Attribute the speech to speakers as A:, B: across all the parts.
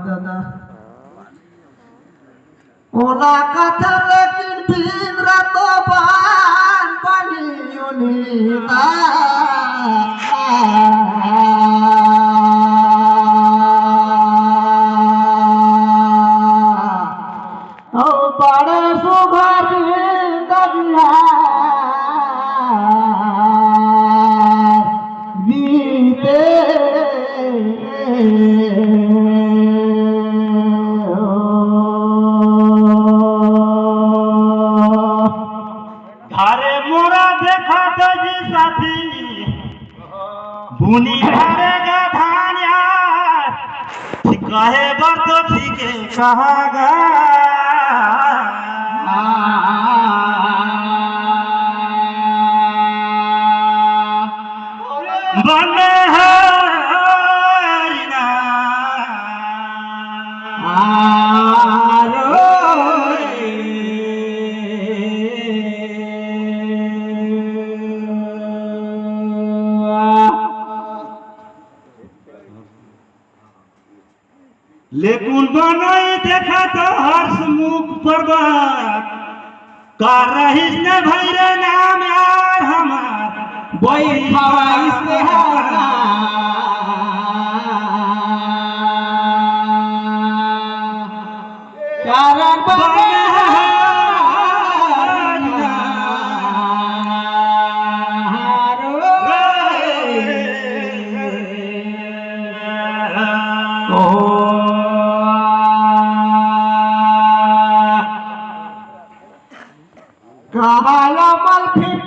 A: दादा ओना कथा लेकिन दिन रात बान पानी उनीता ओ बड़े सुभर दबिया बीते
B: धारे मोरा देखा तो जी साथी भूनी भरेगा धान यार कहे बर तो ठीक है कहागा बने लेकिन बनाई देखा तो हर्ष मुख पर्वत कर रही ने भैरे नाम यार हमार
A: बैठा इससे कारण बने कहाँ मल फिर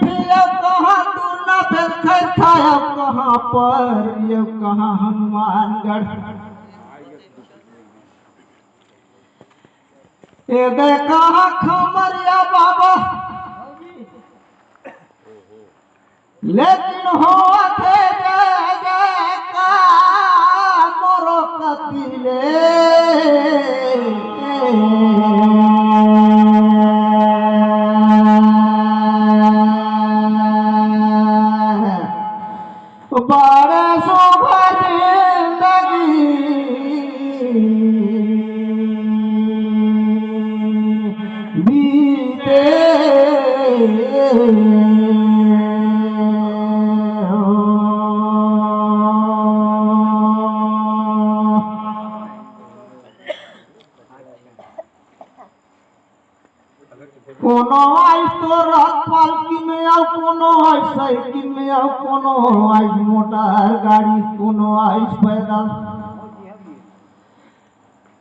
A: कहाँ तू न देखा था कहाँ पर ये कहाँ हनुमानगढ़ ये देखा खमरिया बाबा लेकिन हो थे का मोरो कतिले बड़े शोभा जिंदगी बीते कोनो आई तो रात पालकी में आओ कोनो आई साइकिल में आओ कोनो आई मोटर गाड़ी कोनो आई पैदल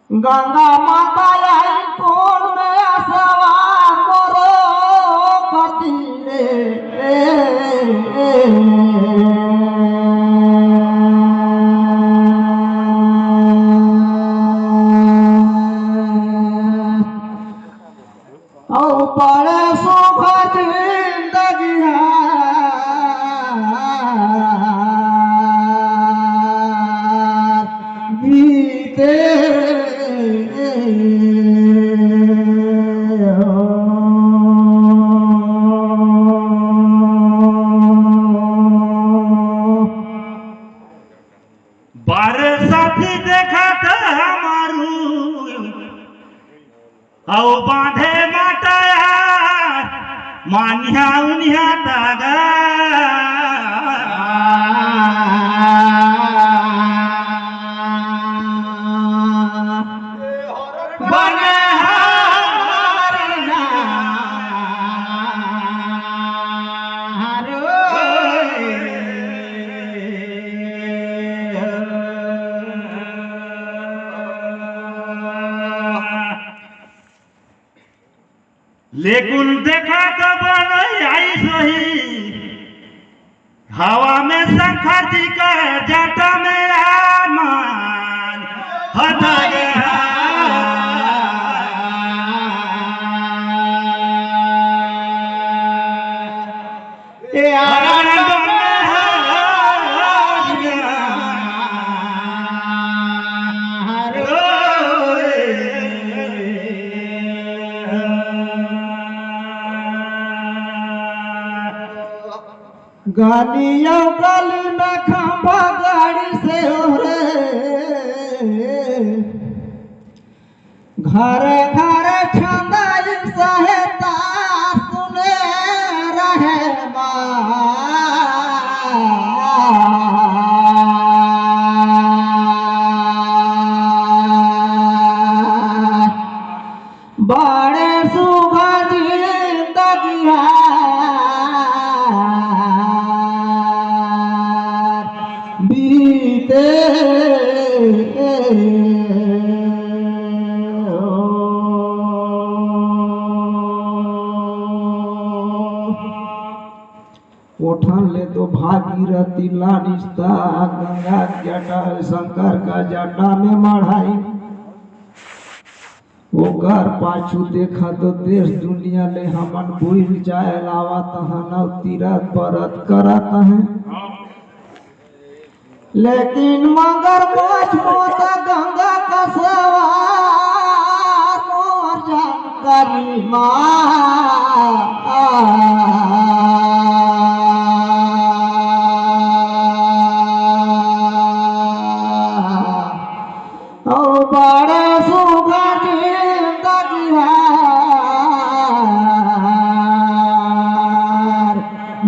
A: गंगा माता आई कौन में सवार मोरो कतिले ओ बड़े सुख जिंदगी बीते
B: बारे साथी देखा था हमारू आओ बांधे माता मानिया उनिया दागा बने लेकिन देखा तो बन आई सही हवा में शंकर जी का जटा में आमान हटा गया
A: गालिया गली में खंभा गाड़ी से हो रे घरे घरे छंदाई सहेता सुने रहे बड़े सुखा जिंदगी बीते उठन ले तो भागीरथी लानिस्ता गंगा जटा शंकर का जटा में मढ़ाई ओकर पाछू देखा तो देश दुनिया ले हमन भूल जाए लावा तहन तीरथ परत करत है लेकिन मगर पाछ मोत गंगा का सवार मोर जानकारी बड़े सुखा जिंदगी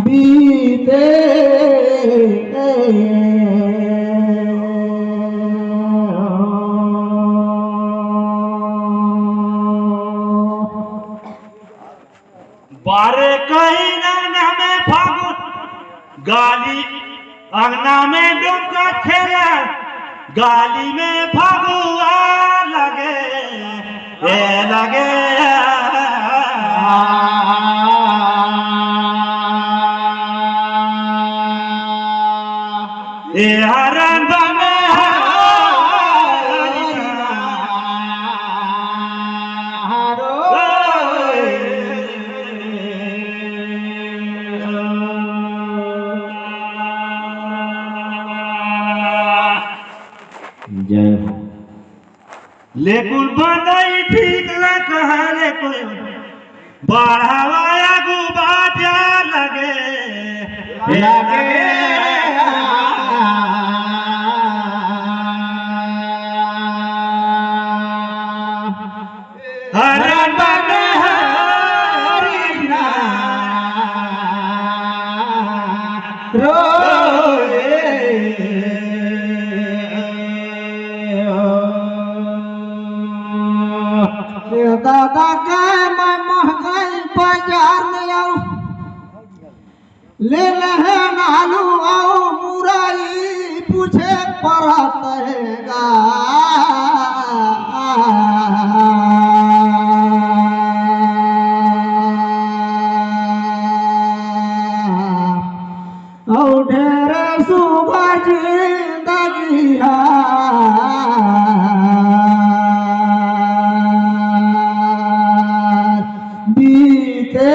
A: बीते
B: बारे कहीं अंगना में फागुन गाली अंगना में डुमका खेले गाली में फगुआ लगे ये लगे ये हरण बने
A: जय
B: लेकुल बनाई ठीक न कहले कोई बढ़ावाया गुबाजा लगे लगे हरण बने हरिना
A: दादा के मैं महंगाई बाजार में आऊ ले लहे नालू आओ मुराई पूछे पड़त हैगा और ढेरे सुबह जिंदगी बीते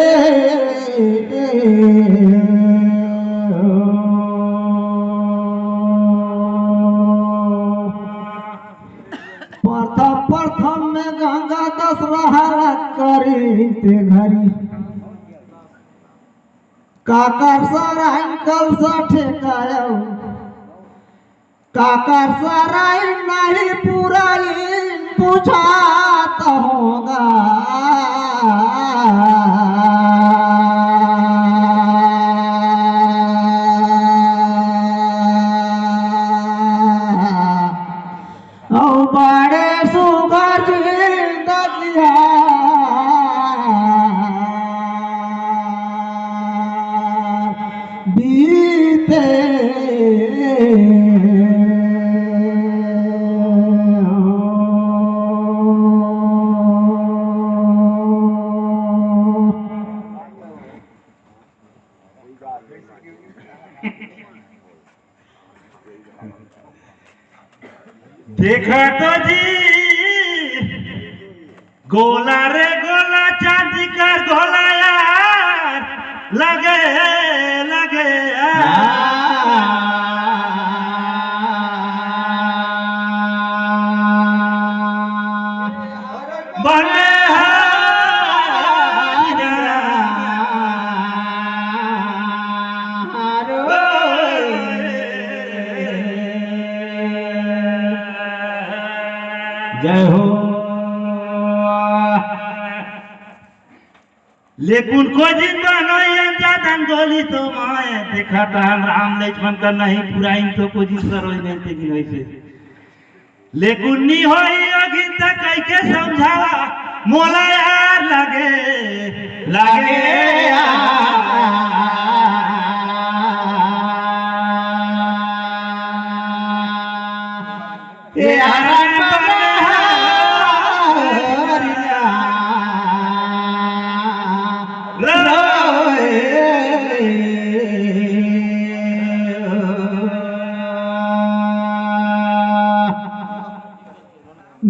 A: प्रथम में गंगा दशहरा करी ते घरी काकर सराय कल सा ठेकायो काकर सराय नहीं पुराई पूछात होगा बड़े सुगर जिंदगी बीते
B: देखा तो जी गोला रे गोला चांदी का गोला यार लगे लगे बने
A: जय हो
B: लेकिन कोई जिंदा नहीं है जातन गोली तो माए देखा टाइम राम लक्ष्मण का नहीं पुराइन तो कोई जिंदा रोई नहीं थे कि नहीं से लेकिन नहीं होई अभी तक कैके समझावा मोला यार लगे लगे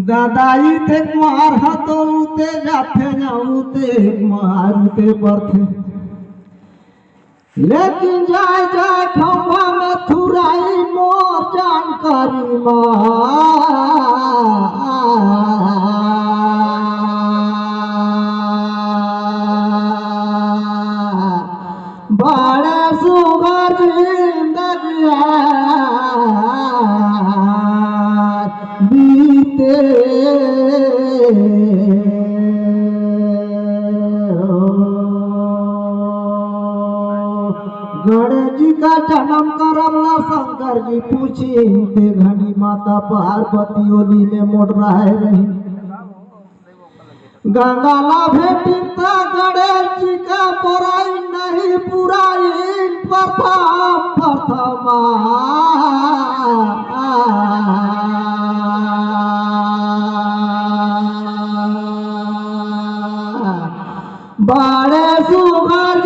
A: दादाई ते मार हतोते जाते जाऊते मारते पड़ते लेकिन जाए जाए खंभा में थुराई मोर जानकारी बड़े सुगर जिंदगी बीते गणेश जी का जन्म करमला शंकर जी पूछी ते घनी माता पार्वती ओली में मोड़ रही गंगाला भेटिता गणेश जी का पराई नहीं पुराई प्रथम प्रथमा बड़े सुगर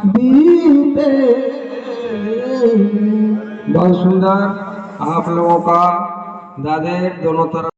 A: बीते।
C: बहुत सुंदर आप लोगों का दादे दोनों तरफ